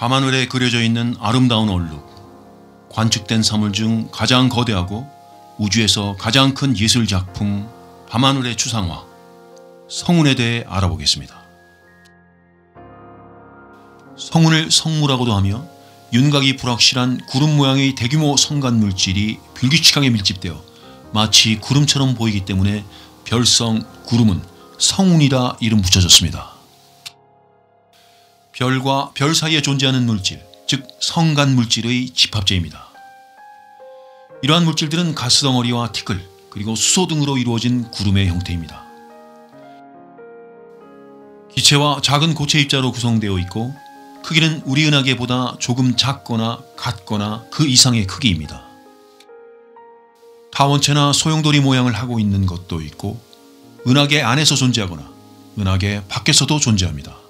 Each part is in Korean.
밤하늘에 그려져 있는 아름다운 얼룩, 관측된 사물 중 가장 거대하고 우주에서 가장 큰 예술작품 밤하늘의 추상화, 성운에 대해 알아보겠습니다. 성운을 성무라고도 하며 윤곽이 불확실한 구름 모양의 대규모 성간 물질이 불규칙하게 밀집되어 마치 구름처럼 보이기 때문에 별성 구름은 성운이라 이름 붙여졌습니다. 별과 별 사이에 존재하는 물질, 즉 성간 물질의 집합체입니다. 이러한 물질들은 가스덩어리와 티끌, 그리고 수소 등으로 이루어진 구름의 형태입니다. 기체와 작은 고체 입자로 구성되어 있고 크기는 우리 은하계보다 조금 작거나 같거나 그 이상의 크기입니다. 타원체나 소용돌이 모양을 하고 있는 것도 있고 은하계 안에서 존재하거나 은하계 밖에서도 존재합니다.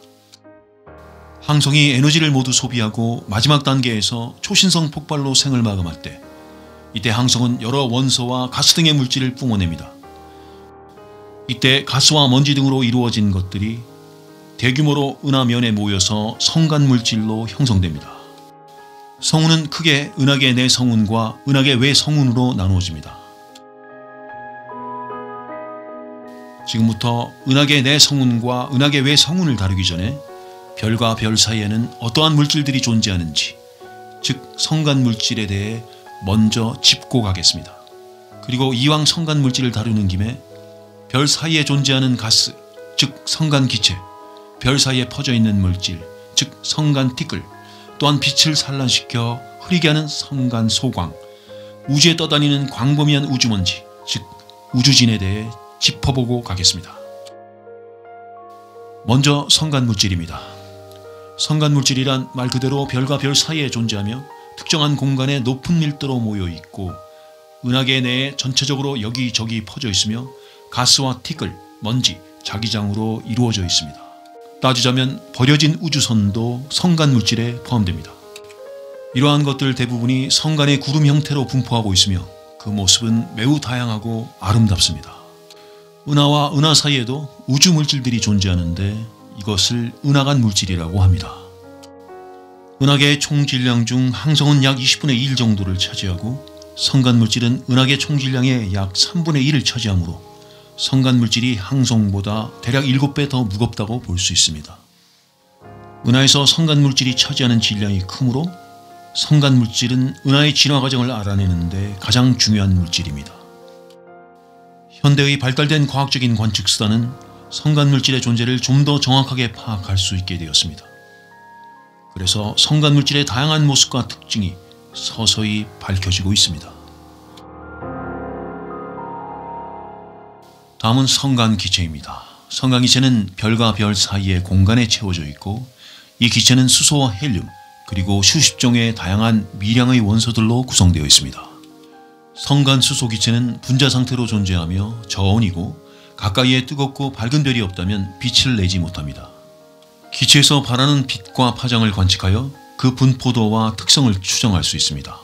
항성이 에너지를 모두 소비하고 마지막 단계에서 초신성 폭발로 생을 마감할 때 이때 항성은 여러 원소와 가스 등의 물질을 뿜어냅니다. 이때 가스와 먼지 등으로 이루어진 것들이 대규모로 은하면에 모여서 성간 물질로 형성됩니다. 성운은 크게 은하계 내 성운과 은하계 외 성운으로 나누어집니다. 지금부터 은하계 내 성운과 은하계 외 성운을 다루기 전에 별과 별 사이에는 어떠한 물질들이 존재하는지, 즉 성간 물질에 대해 먼저 짚고 가겠습니다. 그리고 이왕 성간 물질을 다루는 김에 별 사이에 존재하는 가스, 즉 성간 기체, 별 사이에 퍼져 있는 물질, 즉 성간 티끌, 또한 빛을 산란시켜 흐리게 하는 성간 소광, 우주에 떠다니는 광범위한 우주먼지, 즉 우주진에 대해 짚어보고 가겠습니다. 먼저 성간 물질입니다. 성간 물질이란 말 그대로 별과 별 사이에 존재하며 특정한 공간에 높은 밀도로 모여 있고 은하계 내에 전체적으로 여기저기 퍼져 있으며 가스와 티끌, 먼지, 자기장으로 이루어져 있습니다. 따지자면 버려진 우주선도 성간 물질에 포함됩니다. 이러한 것들 대부분이 성간의 구름 형태로 분포하고 있으며 그 모습은 매우 다양하고 아름답습니다. 은하와 은하 사이에도 우주 물질들이 존재하는데 이것을 은하간 물질이라고 합니다. 은하계의 총 질량 중 항성은 약 20분의 1 정도를 차지하고 성간 물질은 은하계 총 질량의 약 3분의 1을 차지하므로 성간 물질이 항성보다 대략 7배 더 무겁다고 볼 수 있습니다. 은하에서 성간 물질이 차지하는 질량이 크므로 성간 물질은 은하의 진화 과정을 알아내는 데 가장 중요한 물질입니다. 현대의 발달된 과학적인 관측 수단은 성간 물질의 존재를 좀 더 정확하게 파악할 수 있게 되었습니다. 그래서 성간 물질의 다양한 모습과 특징이 서서히 밝혀지고 있습니다. 다음은 성간 기체입니다. 성간 기체는 별과 별 사이의 공간에 채워져 있고 이 기체는 수소와 헬륨 그리고 수십 종의 다양한 미량의 원소들로 구성되어 있습니다. 성간 수소 기체는 분자 상태로 존재하며 저온이고 가까이에 뜨겁고 밝은 별이 없다면 빛을 내지 못합니다. 기체에서 발하는 빛과 파장을 관측하여 그 분포도와 특성을 추정할 수 있습니다.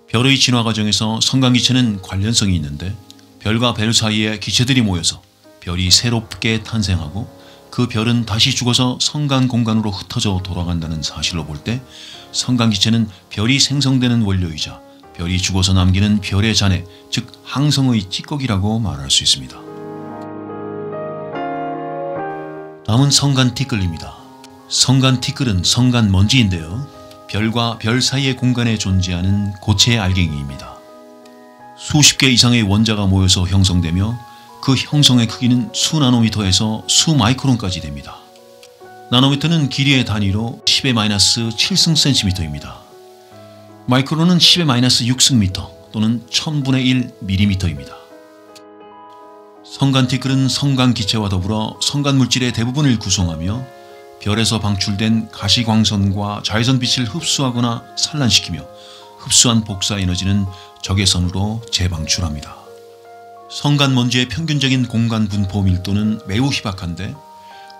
별의 진화 과정에서 성간 기체는 관련성이 있는데 별과 별 사이에 기체들이 모여서 별이 새롭게 탄생하고 그 별은 다시 죽어서 성간 공간으로 흩어져 돌아간다는 사실로 볼 때 성간 기체는 별이 생성되는 원료이자 별이 죽어서 남기는 별의 잔해, 즉 항성의 찌꺼기라고 말할 수 있습니다. 다음은 성간 티끌입니다. 성간 티끌은 성간 먼지인데요. 별과 별 사이의 공간에 존재하는 고체 알갱이입니다. 수십 개 이상의 원자가 모여서 형성되며 그 형성의 크기는 수 나노미터에서 수 마이크론까지 됩니다. 나노미터는 길이의 단위로 10-7승 센티미터입니다. 마이크론은 10-6승 미터 또는 1000분의 1 밀리미터입니다. 성간 티끌은 성간 기체와 더불어 성간 물질의 대부분을 구성하며 별에서 방출된 가시광선과 자외선 빛을 흡수하거나 산란시키며 흡수한 복사 에너지는 적외선으로 재방출합니다. 성간 먼지의 평균적인 공간 분포 밀도는 매우 희박한데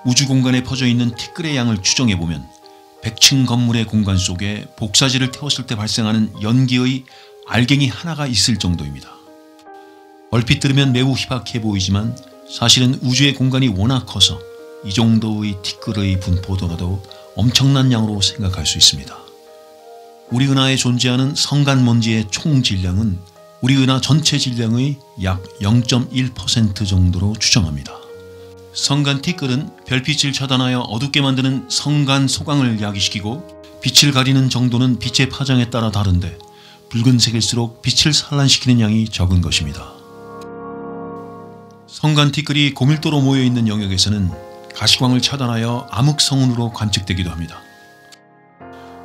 우주 공간에 퍼져 있는 티끌의 양을 추정해보면 100층 건물의 공간 속에 복사지를 태웠을 때 발생하는 연기의 알갱이 하나가 있을 정도입니다. 얼핏 들으면 매우 희박해 보이지만 사실은 우주의 공간이 워낙 커서 이 정도의 티끌의 분포도라도 엄청난 양으로 생각할 수 있습니다. 우리 은하에 존재하는 성간먼지의 총 질량은 우리 은하 전체 질량의 약 0.1% 정도로 추정합니다. 성간 티끌은 별빛을 차단하여 어둡게 만드는 성간 소광을 야기시키고 빛을 가리는 정도는 빛의 파장에 따라 다른데 붉은색일수록 빛을 산란시키는 양이 적은 것입니다. 성간 티끌이 고밀도로 모여있는 영역에서는 가시광을 차단하여 암흑성운으로 관측되기도 합니다.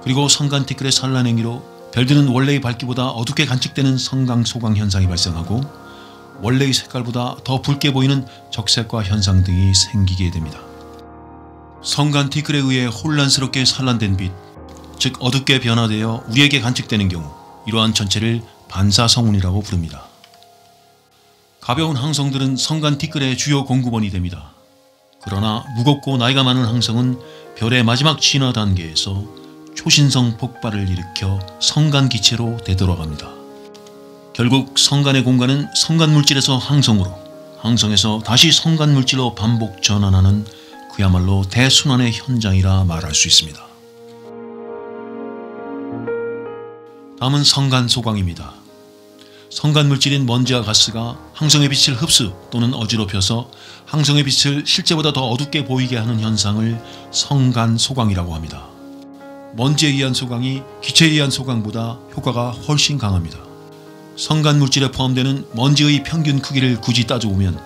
그리고 성간 티끌의 산란 행위로 별들은 원래의 밝기보다 어둡게 관측되는 성강 소광 현상이 발생하고 원래의 색깔보다 더 붉게 보이는 적색과 현상 등이 생기게 됩니다. 성간 티끌에 의해 혼란스럽게 산란된 빛, 즉 어둡게 변화되어 우리에게 관측되는 경우 이러한 전체를 반사성운이라고 부릅니다. 가벼운 항성들은 성간 티끌의 주요 공급원이 됩니다. 그러나 무겁고 나이가 많은 항성은 별의 마지막 진화 단계에서 초신성 폭발을 일으켜 성간 기체로 되돌아갑니다. 결국 성간의 공간은 성간 물질에서 항성으로, 항성에서 다시 성간 물질로 반복 전환하는 그야말로 대순환의 현장이라 말할 수 있습니다. 다음은 성간 소광입니다. 성간 물질인 먼지와 가스가 항성의 빛을 흡수 또는 어지럽혀서 항성의 빛을 실제보다 더 어둡게 보이게 하는 현상을 성간 소광이라고 합니다. 먼지에 의한 소광이 기체에 의한 소광보다 효과가 훨씬 강합니다. 성간 물질에 포함되는 먼지의 평균 크기를 굳이 따져보면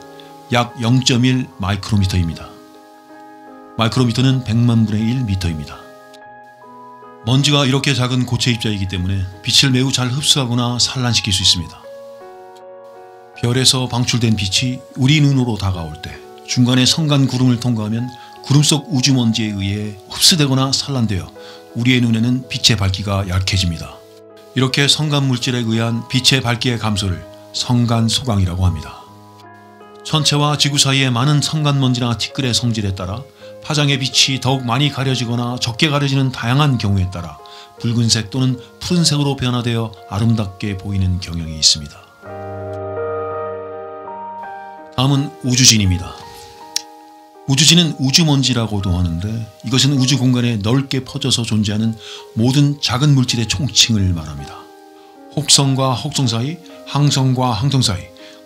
약 0.1 마이크로미터입니다. 마이크로미터는 100만 분의 1 미터입니다. 먼지가 이렇게 작은 고체 입자이기 때문에 빛을 매우 잘 흡수하거나 산란시킬 수 있습니다. 별에서 방출된 빛이 우리 눈으로 다가올 때 중간에 성간 구름을 통과하면 구름 속 우주먼지에 의해 흡수되거나 산란되어 우리의 눈에는 빛의 밝기가 약해집니다. 이렇게 성간 물질에 의한 빛의 밝기의 감소를 성간 소광이라고 합니다. 천체와 지구 사이의 많은 성간 먼지나 티끌의 성질에 따라 파장의 빛이 더욱 많이 가려지거나 적게 가려지는 다양한 경우에 따라 붉은색 또는 푸른색으로 변화되어 아름답게 보이는 경향이 있습니다. 다음은 우주진입니다. 우주진은 우주먼지라고도 하는데 이것은 우주 공간에 넓게 퍼져서 존재하는 모든 작은 물질의 총칭을 말합니다. 혹성과 혹성 사이, 항성과 항성 사이,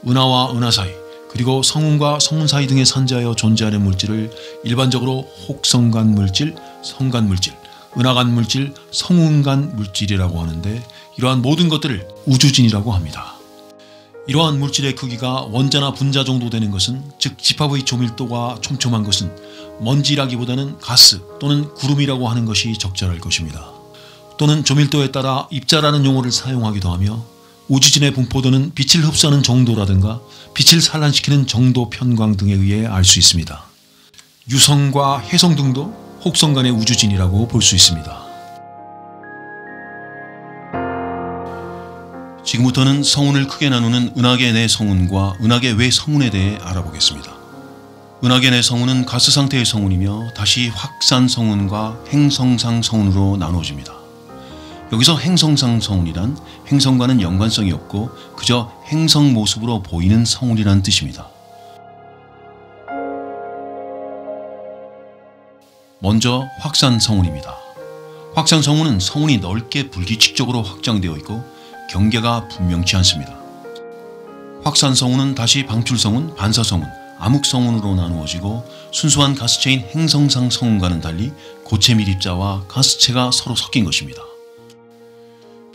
은하와 은하 사이, 그리고 성운과 성운 사이 등에 산재하여 존재하는 물질을 일반적으로 혹성간 물질, 성간 물질, 은하간 물질, 성운간 물질이라고 하는데 이러한 모든 것들을 우주진이라고 합니다. 이러한 물질의 크기가 원자나 분자 정도 되는 것은, 즉 집합의 조밀도가 촘촘한 것은 먼지라기보다는 가스 또는 구름이라고 하는 것이 적절할 것입니다. 또는 조밀도에 따라 입자라는 용어를 사용하기도 하며 우주진의 분포도는 빛을 흡수하는 정도라든가 빛을 산란시키는 정도 편광 등에 의해 알 수 있습니다. 유성과 혜성 등도 혹성간의 우주진이라고 볼 수 있습니다. 지금부터는 성운을 크게 나누는 은하계 내 성운과 은하계 외 성운에 대해 알아보겠습니다. 은하계 내 성운은 가스 상태의 성운이며 다시 확산 성운과 행성상 성운으로 나누어집니다. 여기서 행성상 성운이란 행성과는 연관성이 없고 그저 행성 모습으로 보이는 성운이란 뜻입니다. 먼저 확산 성운입니다. 확산 성운은 성운이 넓게 불규칙적으로 확장되어 있고 경계가 분명치 않습니다. 확산 성운은 다시 방출 성운, 반사 성운, 암흑 성운으로 나누어지고 순수한 가스체인 행성상 성운과는 달리 고체 밀입자와 가스체가 서로 섞인 것입니다.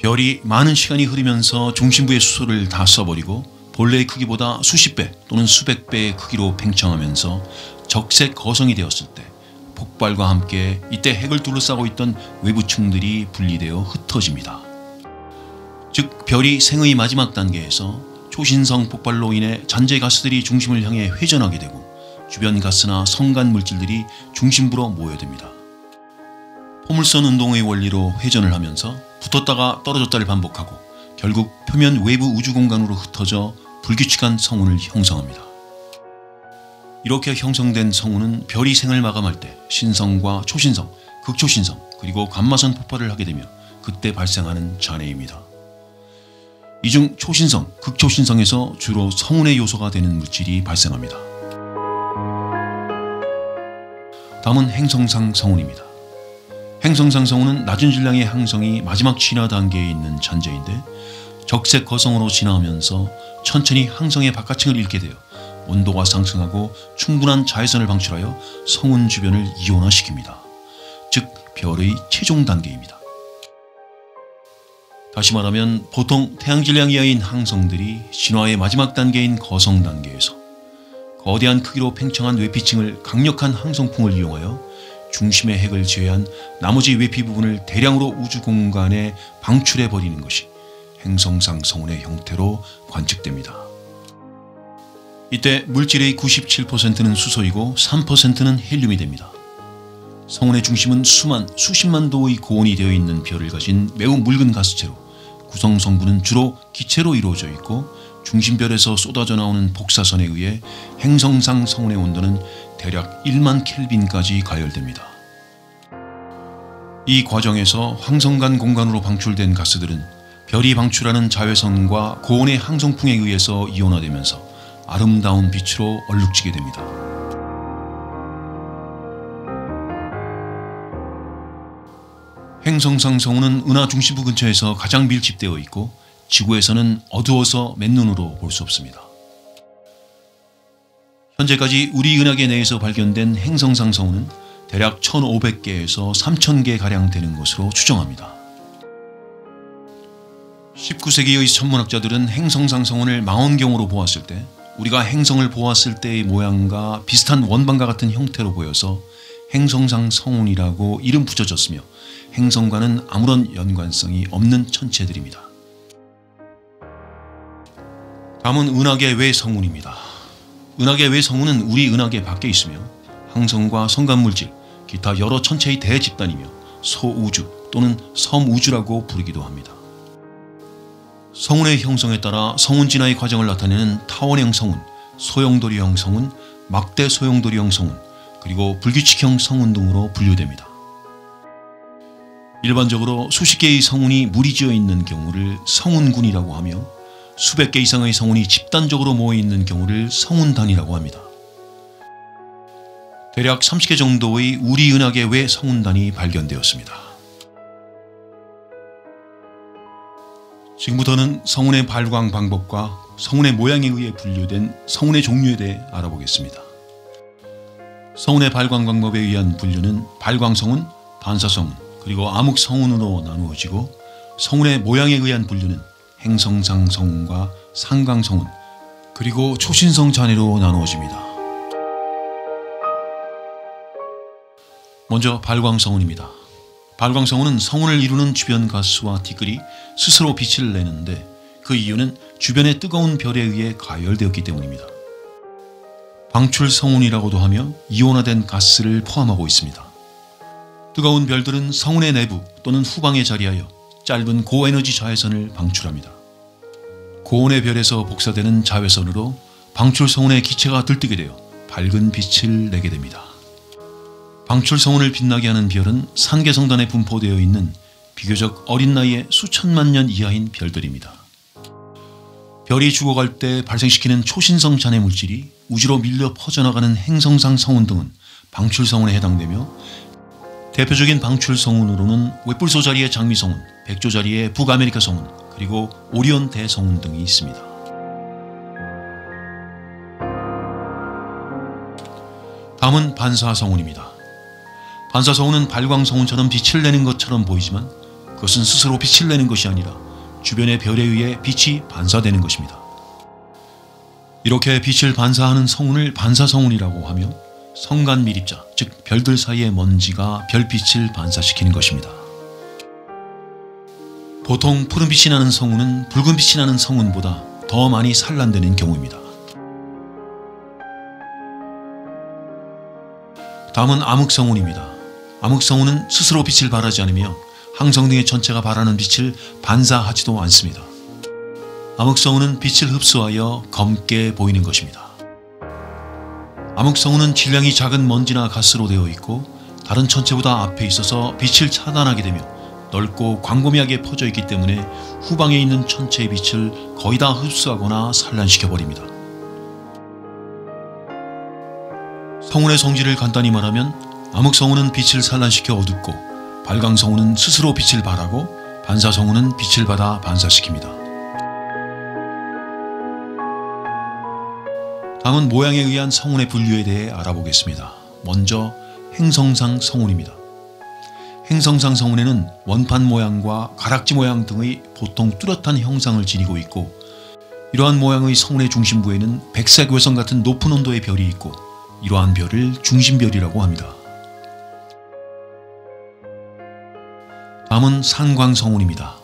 별이 많은 시간이 흐르면서 중심부의 수소를 다 써버리고 본래의 크기보다 수십 배 또는 수백 배의 크기로 팽창하면서 적색 거성이 되었을 때 폭발과 함께 이때 핵을 둘러싸고 있던 외부층들이 분리되어 흩어집니다. 즉 별이 생의 마지막 단계에서 초신성 폭발로 인해 잔재 가스들이 중심을 향해 회전하게 되고 주변 가스나 성간 물질들이 중심부로 모여듭니다. 포물선 운동의 원리로 회전을 하면서 붙었다가 떨어졌다를 반복하고 결국 표면 외부 우주 공간으로 흩어져 불규칙한 성운을 형성합니다. 이렇게 형성된 성운은 별이 생을 마감할 때 신성과 초신성, 극초신성, 그리고 감마선 폭발을 하게 되며 그때 발생하는 잔해입니다. 이 중 초신성, 극초신성에서 주로 성운의 요소가 되는 물질이 발생합니다. 다음은 행성상 성운입니다. 행성상 성운은 낮은 질량의 항성이 마지막 진화 단계에 있는 잔재인데 적색 거성으로 진화하면서 천천히 항성의 바깥층을 잃게 되어 온도가 상승하고 충분한 자외선을 방출하여 성운 주변을 이온화시킵니다. 즉 별의 최종 단계입니다. 다시 말하면 보통 태양 질량 이하인 항성들이 진화의 마지막 단계인 거성 단계에서 거대한 크기로 팽창한 외피층을 강력한 항성풍을 이용하여 중심의 핵을 제외한 나머지 외피 부분을 대량으로 우주 공간에 방출해버리는 것이 행성상 성운의 형태로 관측됩니다. 이때 물질의 97%는 수소이고 3%는 헬륨이 됩니다. 성운의 중심은 수십만 도의 고온이 되어 있는 별을 가진 매우 묽은 가스체로 구성 성분은 주로 기체로 이루어져 있고 중심별에서 쏟아져 나오는 복사선에 의해 행성상 성운의 온도는 대략 1만 켈빈까지 가열됩니다. 이 과정에서 황성간 공간으로 방출된 가스들은 별이 방출하는 자외선과 고온의 항성풍에 의해서 이온화되면서 아름다운 빛으로 얼룩지게 됩니다. 행성상 성운은 은하 중심부 근처에서 가장 밀집되어 있고 지구에서는 어두워서 맨눈으로 볼 수 없습니다. 현재까지 우리 은하계 내에서 발견된 행성상 성운은 대략 1,500개에서 3,000개가량 되는 것으로 추정합니다. 19세기의 천문학자들은 행성상 성운을 망원경으로 보았을 때 우리가 행성을 보았을 때의 모양과 비슷한 원반과 같은 형태로 보여서 행성상 성운이라고 이름 붙여졌으며 행성과는 아무런 연관성이 없는 천체들입니다. 다음은 은하계 외 성운입니다. 은하계 외 성운은 우리 은하계 밖에 있으며 항성과 성간물질, 기타 여러 천체의 대집단이며 소우주 또는 섬우주라고 부르기도 합니다. 성운의 형성에 따라 성운 진화의 과정을 나타내는 타원형 성운, 소용돌이형 성운, 막대 소용돌이형 성운, 그리고 불규칙형 성운 등으로 분류됩니다. 일반적으로 수십 개의 성운이 무리지어 있는 경우를 성운군이라고 하며 수백 개 이상의 성운이 집단적으로 모여있는 경우를 성운단이라고 합니다. 대략 30개 정도의 우리 은하계 외 성운단이 발견되었습니다. 지금부터는 성운의 발광 방법과 성운의 모양에 의해 분류된 성운의 종류에 대해 알아보겠습니다. 성운의 발광 방법에 의한 분류는 발광성운, 반사성운, 그리고 암흑성운으로 나누어지고 성운의 모양에 의한 분류는 행성상 성운과 상광성운, 그리고 초신성 잔해로 나누어집니다. 먼저 발광성운입니다. 발광성운은 성운을 이루는 주변 가스와 티끌이 스스로 빛을 내는데 그 이유는 주변의 뜨거운 별에 의해 가열되었기 때문입니다. 방출성운이라고도 하며 이온화된 가스를 포함하고 있습니다. 뜨거운 별들은 성운의 내부 또는 후방에 자리하여 짧은 고에너지 자외선을 방출합니다. 고온의 별에서 복사되는 자외선으로 방출성운의 기체가 들뜨게 되어 밝은 빛을 내게 됩니다. 방출성운을 빛나게 하는 별은 산계성단에 분포되어 있는 비교적 어린 나이에 수천만 년 이하인 별들입니다. 별이 죽어갈 때 발생시키는 초신성 잔해 물질이 우주로 밀려 퍼져나가는 행성상 성운 등은 방출성운에 해당되며 대표적인 방출성운으로는 웹불소 자리의 장미성운, 백조 자리의 북아메리카 성운, 그리고 오리온 대성운 등이 있습니다. 다음은 반사성운입니다. 반사성운은 발광성운처럼 빛을 내는 것처럼 보이지만 그것은 스스로 빛을 내는 것이 아니라 주변의 별에 의해 빛이 반사되는 것입니다. 이렇게 빛을 반사하는 성운을 반사성운이라고 하며 성간 미립자, 즉 별들 사이의 먼지가 별빛을 반사시키는 것입니다. 보통 푸른빛이 나는 성운은 붉은빛이 나는 성운보다 더 많이 산란되는 경우입니다. 다음은 암흑성운입니다. 암흑성운은 스스로 빛을 발하지 않으며 항성 등의 전체가 발하는 빛을 반사하지도 않습니다. 암흑성운은 빛을 흡수하여 검게 보이는 것입니다. 암흑성운은 질량이 작은 먼지나 가스로 되어 있고 다른 천체보다 앞에 있어서 빛을 차단하게 되며 넓고 광범위하게 퍼져 있기 때문에 후방에 있는 천체의 빛을 거의 다 흡수하거나 산란시켜버립니다. 성운의 성질을 간단히 말하면 암흑성운은 빛을 산란시켜 어둡고 발광성운은 스스로 빛을 발하고 반사성운은 빛을 받아 반사시킵니다. 다음은 모양에 의한 성운의 분류에 대해 알아보겠습니다. 먼저 행성상 성운입니다. 행성상 성운에는 원판 모양과 가락지 모양 등의 보통 뚜렷한 형상을 지니고 있고, 이러한 모양의 성운의 중심부에는 백색 외성 같은 높은 온도의 별이 있고, 이러한 별을 중심별이라고 합니다. 다음은 산광성운입니다.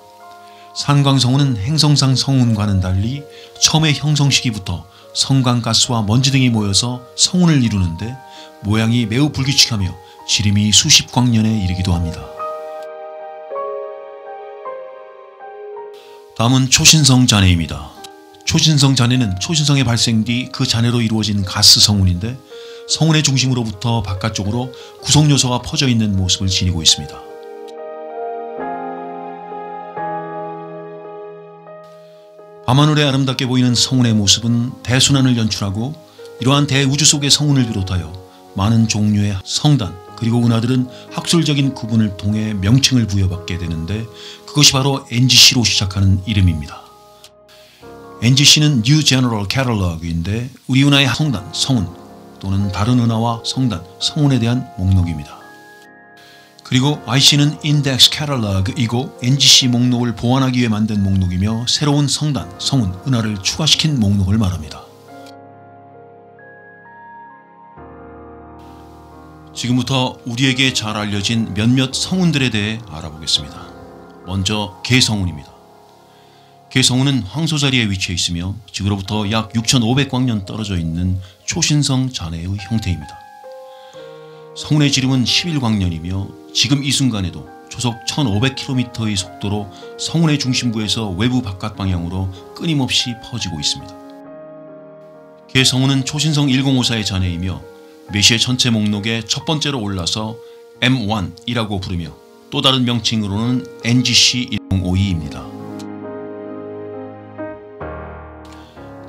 산광성운은 행성상 성운과는 달리 처음의 형성 시기부터 성광가스와 먼지 등이 모여서 성운을 이루는데 모양이 매우 불규칙하며 지름이 수십 광년에 이르기도 합니다. 다음은 초신성 잔해입니다. 초신성 잔해는 초신성의 발생 뒤 그 잔해로 이루어진 가스 성운인데, 성운의 중심으로부터 바깥쪽으로 구성 요소가 퍼져 있는 모습을 지니고 있습니다. 밤하늘에 아름답게 보이는 성운의 모습은 대순환을 연출하고, 이러한 대우주 속의 성운을 비롯하여 많은 종류의 성단 그리고 은하들은 학술적인 구분을 통해 명칭을 부여받게 되는데, 그것이 바로 NGC로 시작하는 이름입니다. NGC는 New General Catalog인데 우리 은하의 성단, 성운 또는 다른 은하와 성단, 성운에 대한 목록입니다. 그리고 IC는 Index Catalog이고 NGC 목록을 보완하기 위해 만든 목록이며, 새로운 성단, 성운, 은하를 추가시킨 목록을 말합니다. 지금부터 우리에게 잘 알려진 몇몇 성운들에 대해 알아보겠습니다. 먼저 개성운입니다. 개성운은 황소자리에 위치해 있으며 지구로부터 약 6,500광년 떨어져 있는 초신성 잔해의 형태입니다. 성운의 지름은 11광년이며 지금 이 순간에도 초속 1,500km의 속도로 성운의 중심부에서 외부 바깥 방향으로 끊임없이 퍼지고 있습니다. 개성운은 초신성 1054의 잔해이며 메시의 전체 목록에 첫 번째로 올라서 M1이라고 부르며 또 다른 명칭으로는 NGC 1052입니다.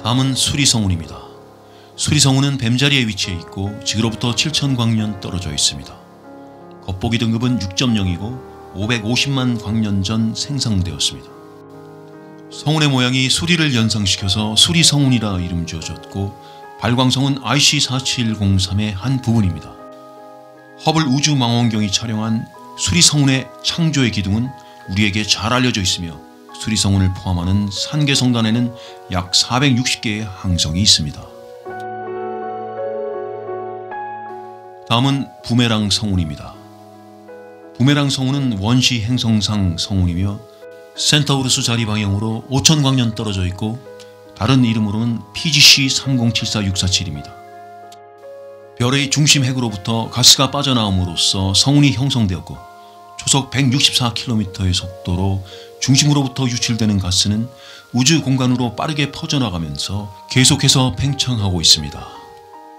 다음은 수리성운입니다. 수리성운은 뱀자리에 위치해 있고 지구로부터 7,000광년 떨어져 있습니다. 겉보기 등급은 6.0이고 550만 광년 전 생성되었습니다. 성운의 모양이 수리를 연상시켜서 수리성운이라 이름 지어졌고, 발광성은 IC4703의 한 부분입니다. 허블 우주망원경이 촬영한 수리성운의 창조의 기둥은 우리에게 잘 알려져 있으며, 수리성운을 포함하는 산계성단에는 약 460개의 항성이 있습니다. 다음은 부메랑 성운입니다. 부메랑 성운은 원시 행성상 성운이며 센타우루스 자리 방향으로 5,000광년 떨어져 있고, 다른 이름으로는 PGC 3074647입니다. 별의 중심 핵으로부터 가스가 빠져나옴으로써 성운이 형성되었고, 초속 164km의 속도로 중심으로부터 유출되는 가스는 우주 공간으로 빠르게 퍼져나가면서 계속해서 팽창하고 있습니다.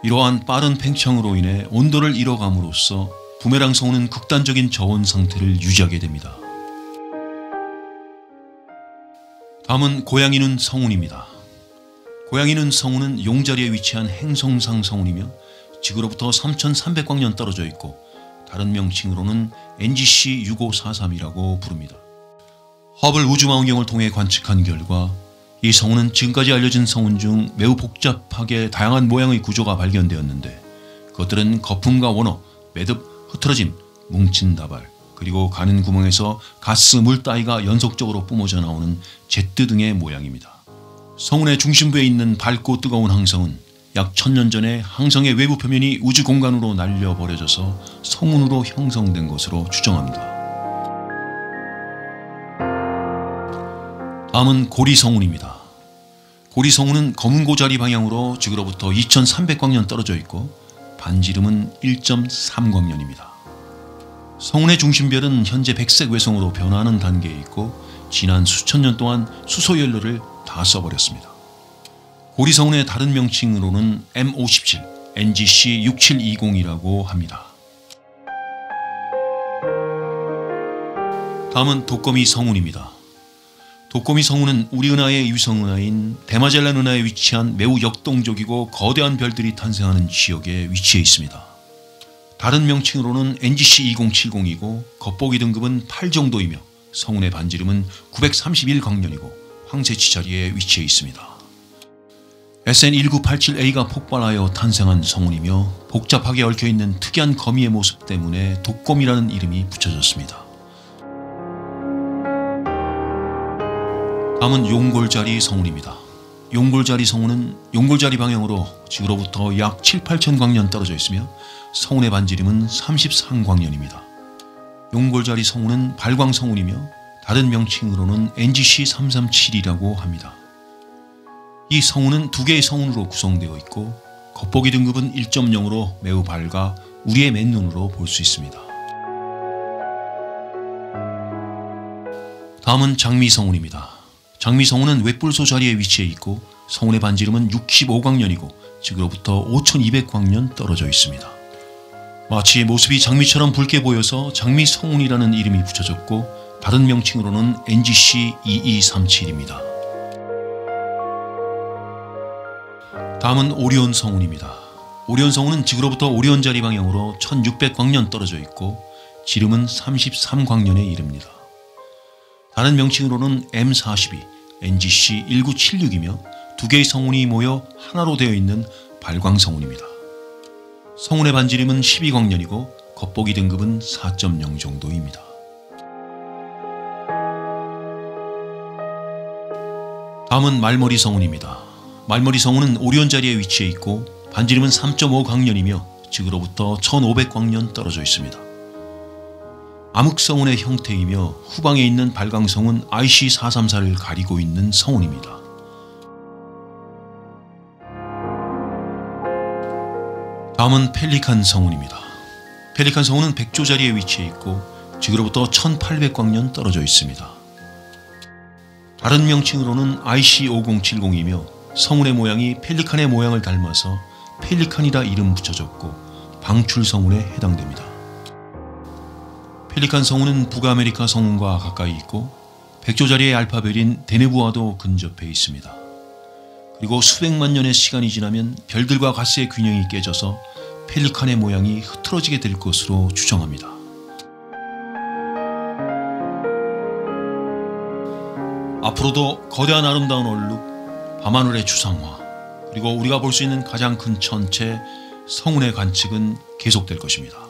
이러한 빠른 팽창으로 인해 온도를 잃어감으로써 부메랑 성운은 극단적인 저온 상태를 유지하게 됩니다. 다음은 고양이눈 성운입니다. 고양이눈 성운은 용자리에 위치한 행성상 성운이며 지구로부터 3,300광년 떨어져 있고, 다른 명칭으로는 NGC 6543이라고 부릅니다. 허블 우주망원경을 통해 관측한 결과 이 성운은 지금까지 알려진 성운 중 매우 복잡하게 다양한 모양의 구조가 발견되었는데, 그것들은 거품과 원호, 매듭, 흐트러짐, 뭉친 다발, 그리고 가는 구멍에서 가스, 물 따위가 연속적으로 뿜어져 나오는 제트 등의 모양입니다. 성운의 중심부에 있는 밝고 뜨거운 항성은 약 1,000년 전에 항성의 외부 표면이 우주 공간으로 날려버려져서 성운으로 형성된 것으로 추정합니다. 다음은 고리성운입니다. 고리성운은 검은고자리 방향으로 지구로부터 2,300광년 떨어져 있고 반지름은 1.3광년입니다. 성운의 중심별은 현재 백색 외성으로 변화하는 단계에 있고, 지난 수천 년 동안 수소 연료를 다 써버렸습니다. 고리성운의 다른 명칭으로는 M57, NGC 6720이라고 합니다. 다음은 독거미 성운입니다. 독거미 성운은 우리 은하의 위성 은하인 대마젤란 은하에 위치한 매우 역동적이고 거대한 별들이 탄생하는 지역에 위치해 있습니다. 다른 명칭으로는 NGC 2070이고 겉보기 등급은 8 정도이며 성운의 반지름은 931광년이고 황새치 자리에 위치해 있습니다. SN1987A가 폭발하여 탄생한 성운이며 복잡하게 얽혀있는 특이한 거미의 모습 때문에 독거미라는 이름이 붙여졌습니다. 다음은 용골자리 성운입니다. 용골자리 성운은 용골자리 방향으로 지구로부터 약 7, 8천 광년 떨어져 있으며 성운의 반지름은 33광년입니다. 용골자리 성운은 발광성운이며 다른 명칭으로는 NGC 337이라고 합니다. 이 성운은 두 개의 성운으로 구성되어 있고 겉보기 등급은 1.0으로 매우 밝아 우리의 맨눈으로 볼 수 있습니다. 다음은 장미성운입니다. 장미성운은 외뿔소 자리에 위치해 있고 성운의 반지름은 65광년이고 지구로부터 5200광년 떨어져 있습니다. 마치 모습이 장미처럼 붉게 보여서 장미성운이라는 이름이 붙여졌고 다른 명칭으로는 NGC 2237입니다. 다음은 오리온 성운입니다. 오리온 성운은 지구로부터 오리온 자리 방향으로 1600광년 떨어져 있고 지름은 33광년에 이릅니다. 다른 명칭으로는 M42, NGC 1976이며 두 개의 성운이 모여 하나로 되어 있는 발광성운입니다. 성운의 반지름은 12광년이고 겉보기 등급은 4.0 정도입니다. 다음은 말머리 성운입니다. 말머리 성운은 오리온 자리에 위치해 있고 반지름은 3.5광년이며 지구로부터 1500광년 떨어져 있습니다. 암흑성운의 형태이며 후방에 있는 발광성운 IC434를 가리고 있는 성운입니다. 다음은 펠리칸 성운입니다. 펠리칸 성운은 백조 자리에 위치해 있고 지구로부터 1800광년 떨어져 있습니다. 다른 명칭으로는 IC5070이며 성운의 모양이 펠리칸의 모양을 닮아서 펠리칸이라 이름 붙여졌고 방출성운에 해당됩니다. 펠리칸 성운은 북아메리카 성운과 가까이 있고 백조자리의 알파별인 데네브와도 근접해 있습니다. 그리고 수백만 년의 시간이 지나면 별들과 가스의 균형이 깨져서 펠리칸의 모양이 흐트러지게 될 것으로 추정합니다. 앞으로도 거대한 아름다운 얼룩, 밤하늘의 추상화, 그리고 우리가 볼 수 있는 가장 큰 천체 성운의 관측은 계속될 것입니다.